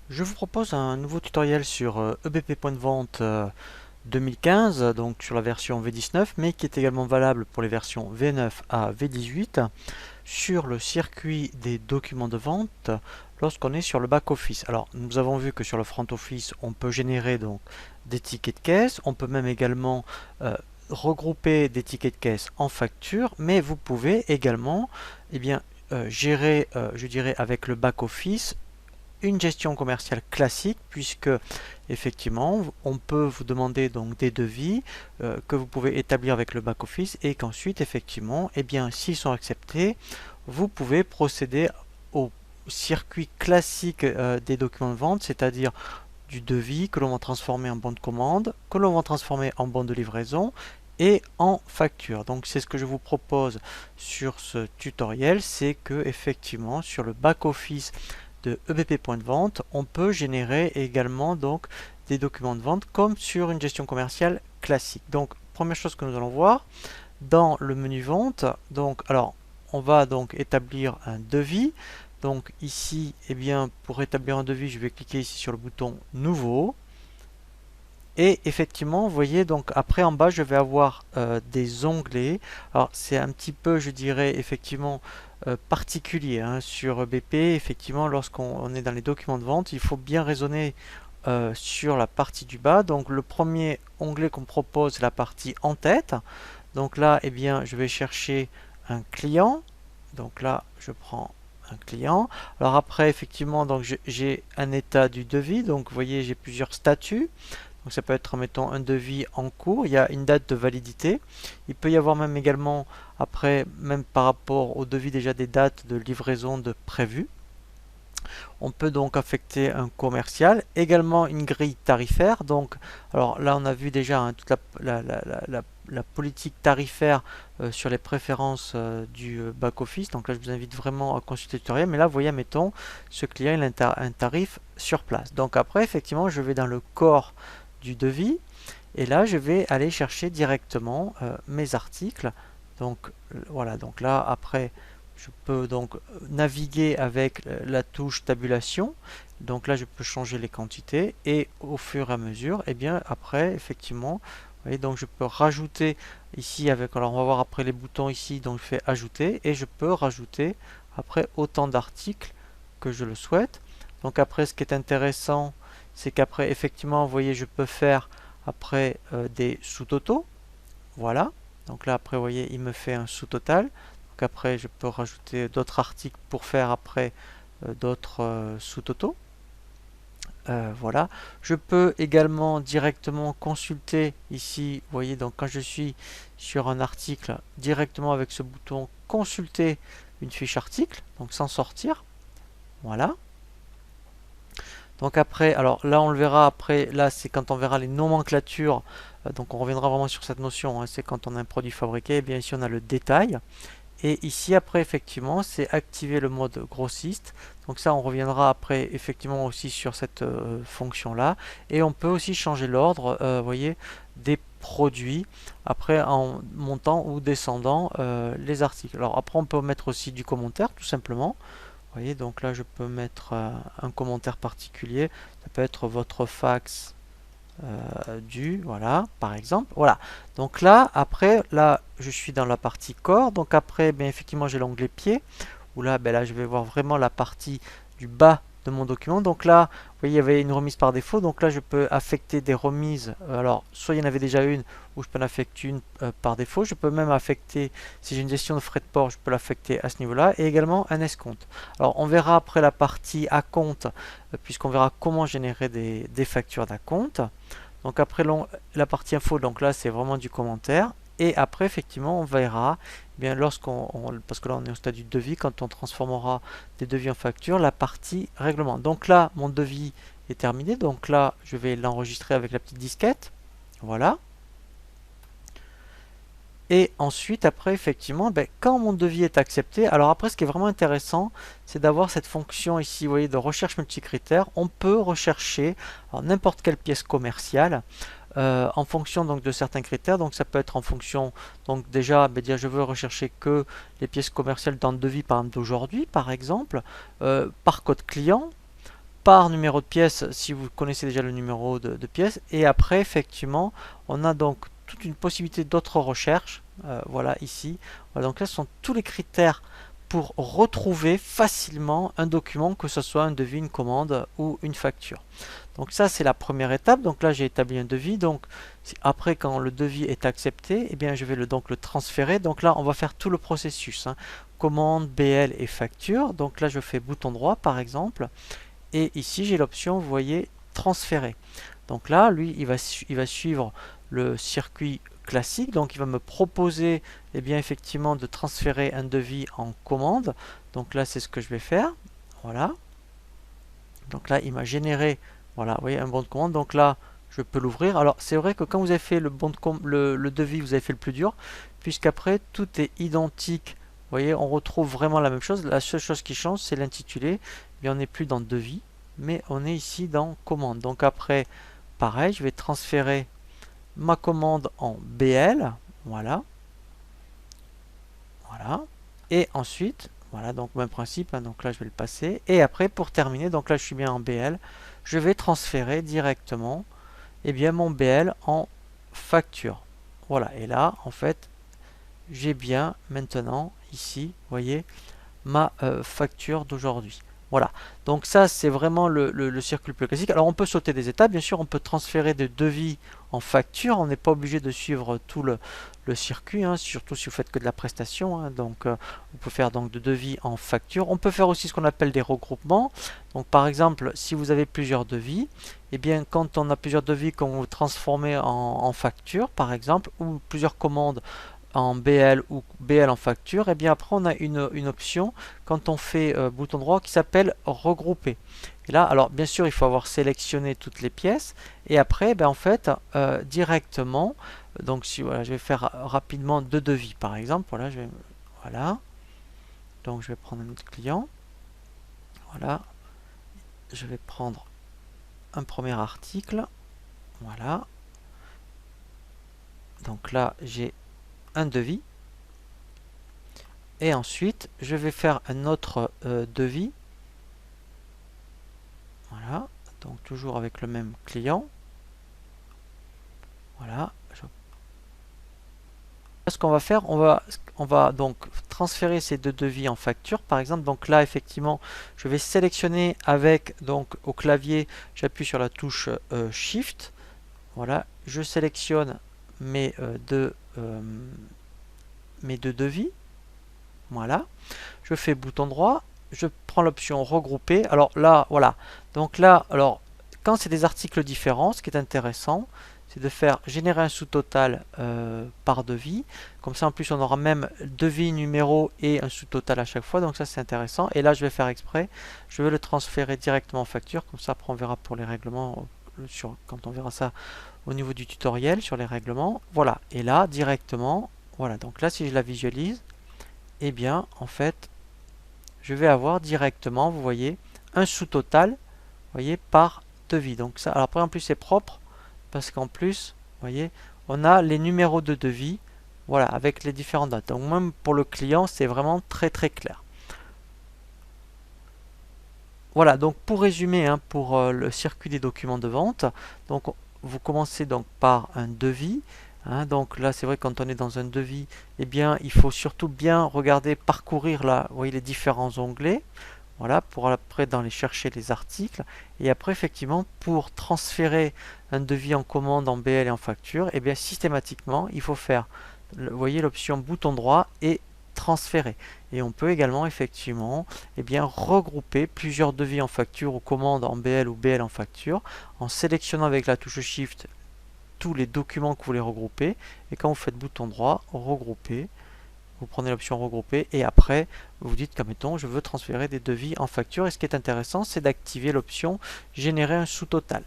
Je vous propose un nouveau tutoriel sur EBP Point de Vente 2015, donc sur la version V19, mais qui est également valable pour les versions V9 à V18, sur le circuit des documents de vente lorsqu'on est sur le back-office. Alors, nous avons vu que sur le front-office, on peut générer donc des tickets de caisse, on peut même également regrouper des tickets de caisse en facture, mais vous pouvez également gérer, je dirais, avec le back-office, une gestion commerciale classique, puisque effectivement on peut vous demander donc des devis que vous pouvez établir avec le back office, et qu'ensuite effectivement s'ils sont acceptés, vous pouvez procéder au circuit classique des documents de vente, c'est-à-dire du devis que l'on va transformer en bon de commande, que l'on va transformer en bon de livraison et en facture. Donc c'est ce que je vous propose sur ce tutoriel, c'est que effectivement sur le back office de EBP Point de Vente, on peut générer également donc des documents de vente comme sur une gestion commerciale classique. Donc première chose que nous allons voir dans le menu vente, donc alors on va donc établir un devis. Donc ici, pour établir un devis, je vais cliquer ici sur le bouton nouveau. Et effectivement, vous voyez, donc après en bas, je vais avoir des onglets. Alors c'est un petit peu, je dirais, effectivement particulier sur BP. Effectivement, lorsqu'on est dans les documents de vente, il faut bien raisonner sur la partie du bas. Donc le premier onglet qu'on propose, c'est la partie en tête. Donc là, je vais chercher un client. Donc là, je prends un client. Alors après, effectivement, donc j'ai un état du devis. Donc vous voyez, j'ai plusieurs statuts. Donc ça peut être, mettons, un devis en cours, il y a une date de validité. Il peut y avoir même également, après, même par rapport au devis, déjà des dates de livraison de prévues. On peut donc affecter un commercial, également une grille tarifaire. Donc, alors là, on a vu déjà toute la politique tarifaire sur les préférences du back-office. Donc là, je vous invite vraiment à consulter le tutoriel. Mais là, vous voyez, mettons, ce client, il a un tarif sur place. Donc après, effectivement, je vais dans le corps du devis. Et là, je vais aller chercher directement mes articles. Donc voilà, donc là, après, je peux donc naviguer avec la touche tabulation. Donc là, je peux changer les quantités, et au fur et à mesure, après, effectivement, vous voyez, donc je peux rajouter ici avec, alors on va voir après les boutons ici, donc je fais ajouter, et je peux rajouter après autant d'articles que je le souhaite. Donc après, ce qui est intéressant, c'est qu'après, effectivement, vous voyez, je peux faire après des sous-totaux. Voilà. Donc là, après, vous voyez, il me fait un sous-total. Donc après, je peux rajouter d'autres articles pour faire après d'autres sous-totaux. Voilà. Je peux également directement consulter ici, vous voyez, donc quand je suis sur un article, directement avec ce bouton consulter une fiche article, donc sans sortir. Voilà. Donc après, alors là on le verra après, là c'est quand on verra les nomenclatures, donc on reviendra vraiment sur cette notion, c'est quand on a un produit fabriqué, et bien ici on a le détail. Et ici après effectivement c'est activer le mode grossiste. Donc ça on reviendra après effectivement aussi sur cette fonction là. Et on peut aussi changer l'ordre, vous voyez, des produits après en montant ou descendant les articles. Alors après on peut mettre aussi du commentaire tout simplement. Vous voyez, donc là je peux mettre un commentaire particulier. Ça peut être votre fax voilà, par exemple. Voilà. Donc là, après, là, je suis dans la partie corps. Donc après, bien effectivement, j'ai l'onglet pied. Où là, là, je vais voir vraiment la partie du bas de mon document. Donc là, vous voyez, il y avait une remise par défaut. Donc là, je peux affecter des remises. Alors, soit il y en avait déjà une, ou je peux en affecter une par défaut. Je peux même affecter, si j'ai une gestion de frais de port, je peux l'affecter à ce niveau-là. Et également un escompte. Alors, on verra après la partie à compte, puisqu'on verra comment générer des factures d'acompte. Donc après la partie info, donc là c'est vraiment du commentaire. Et après effectivement on verra, parce que là on est au stade du devis, quand on transformera des devis en facture, la partie règlement. Donc là mon devis est terminé, donc là je vais l'enregistrer avec la petite disquette. Voilà. Et ensuite, après, effectivement, quand mon devis est accepté, alors après, ce qui est vraiment intéressant, c'est d'avoir cette fonction ici, vous voyez, de recherche multicritère. On peut rechercher n'importe quelle pièce commerciale en fonction donc de certains critères. Donc ça peut être en fonction, donc déjà, dire je veux rechercher que les pièces commerciales dans le devis, par exemple, d'aujourd'hui, par exemple, par code client, par numéro de pièce si vous connaissez déjà le numéro de pièce. Et après, effectivement, on a donc toute une possibilité d'autres recherches. Voilà, ici. Voilà, donc là, ce sont tous les critères pour retrouver facilement un document, que ce soit un devis, une commande ou une facture. Donc ça, c'est la première étape. Donc là, j'ai établi un devis. Donc après, quand le devis est accepté, eh bien, je vais donc le transférer. Donc là, on va faire tout le processus, hein. Commande, BL et facture. Donc là, je fais bouton droit, par exemple. Et ici, j'ai l'option, vous voyez, transférer. Donc là, lui, il va suivre le circuit classique. Donc il va me proposer, eh bien, effectivement, de transférer un devis en commande. Donc là, c'est ce que je vais faire. Voilà. Donc là, il m'a généré, voilà, vous voyez, un bon de commande. Donc là, je peux l'ouvrir. Alors, c'est vrai que quand vous avez fait le devis, vous avez fait le plus dur, puisqu'après, tout est identique. Vous voyez, on retrouve vraiment la même chose. La seule chose qui change, c'est l'intitulé. Mais on n'est plus dans devis, mais on est ici dans commande. Donc après, pareil, je vais transférer ma commande en BL. Voilà. Voilà. Et ensuite, voilà, donc même principe, hein, donc là je vais le passer. Et après, pour terminer, donc là je suis bien en BL, je vais transférer directement bien, mon BL en facture. Voilà, et là, en fait, j'ai bien maintenant, ici, vous voyez, ma facture d'aujourd'hui. Voilà, donc ça c'est vraiment le circuit le plus classique. Alors on peut sauter des étapes, bien sûr, on peut transférer des devis en facture, on n'est pas obligé de suivre tout le circuit, hein, surtout si vous faites que de la prestation, hein. Donc on peut faire donc de devis en facture. On peut faire aussi ce qu'on appelle des regroupements. Donc par exemple, si vous avez plusieurs devis, et bien quand on a plusieurs devis qu'on vous transformer en facture, par exemple, ou plusieurs commandes en BL ou BL en facture, et bien après on a une option quand on fait bouton droit qui s'appelle regrouper. Et là, alors bien sûr, il faut avoir sélectionné toutes les pièces et après, ben, en fait, directement, donc si voilà, je vais faire rapidement deux devis par exemple, voilà, voilà, donc je vais prendre un autre client, voilà, je vais prendre un premier article, voilà, donc là j'ai un devis. Et ensuite, je vais faire un autre devis. Voilà, donc toujours avec le même client. Voilà. Ce qu'on va faire, on va donc transférer ces deux devis en facture, par exemple. Donc là, effectivement, je vais sélectionner avec, donc au clavier, j'appuie sur la touche Shift. Voilà, je sélectionne mes deux devis. Voilà, je fais bouton droit, je prends l'option regrouper. Alors là, voilà. Donc là, alors quand c'est des articles différents, ce qui est intéressant, c'est de faire générer un sous-total par devis. Comme ça, en plus, on aura même devis, numéro et un sous-total à chaque fois. Donc ça, c'est intéressant. Et là, je vais faire exprès. Je vais le transférer directement en facture. Comme ça, après, on verra pour les règlements, quand on verra ça au niveau du tutoriel sur les règlements. Voilà. Et là, directement, voilà. Donc là, si je la visualise, eh bien, en fait, je vais avoir directement, vous voyez, un sous-total, vous voyez, par devis. Donc ça, alors après, en plus, c'est propre, parce qu'en plus, vous voyez, on a les numéros de devis, voilà, avec les différentes dates. Donc même pour le client, c'est vraiment très très clair. Voilà, donc pour résumer, hein, pour le circuit des documents de vente, donc vous commencez donc par un devis. Hein, donc là, c'est vrai, quand on est dans un devis, eh bien, il faut surtout bien regarder, parcourir là, vous voyez, les différents onglets. Voilà, pour après dans les chercher les articles. Et après, effectivement, pour transférer un devis en commande, en BL et en facture, eh bien, systématiquement, il faut faire, vous voyez, l'option bouton droit et transférer. Et on peut également, effectivement, eh bien, regrouper plusieurs devis en facture ou commandes en BL ou BL en facture, en sélectionnant avec la touche Shift tous les documents que vous voulez regrouper. Et quand vous faites bouton droit, regrouper, vous prenez l'option regrouper et après vous dites comme mettons je veux transférer des devis en facture. Et ce qui est intéressant, c'est d'activer l'option générer un sous-total.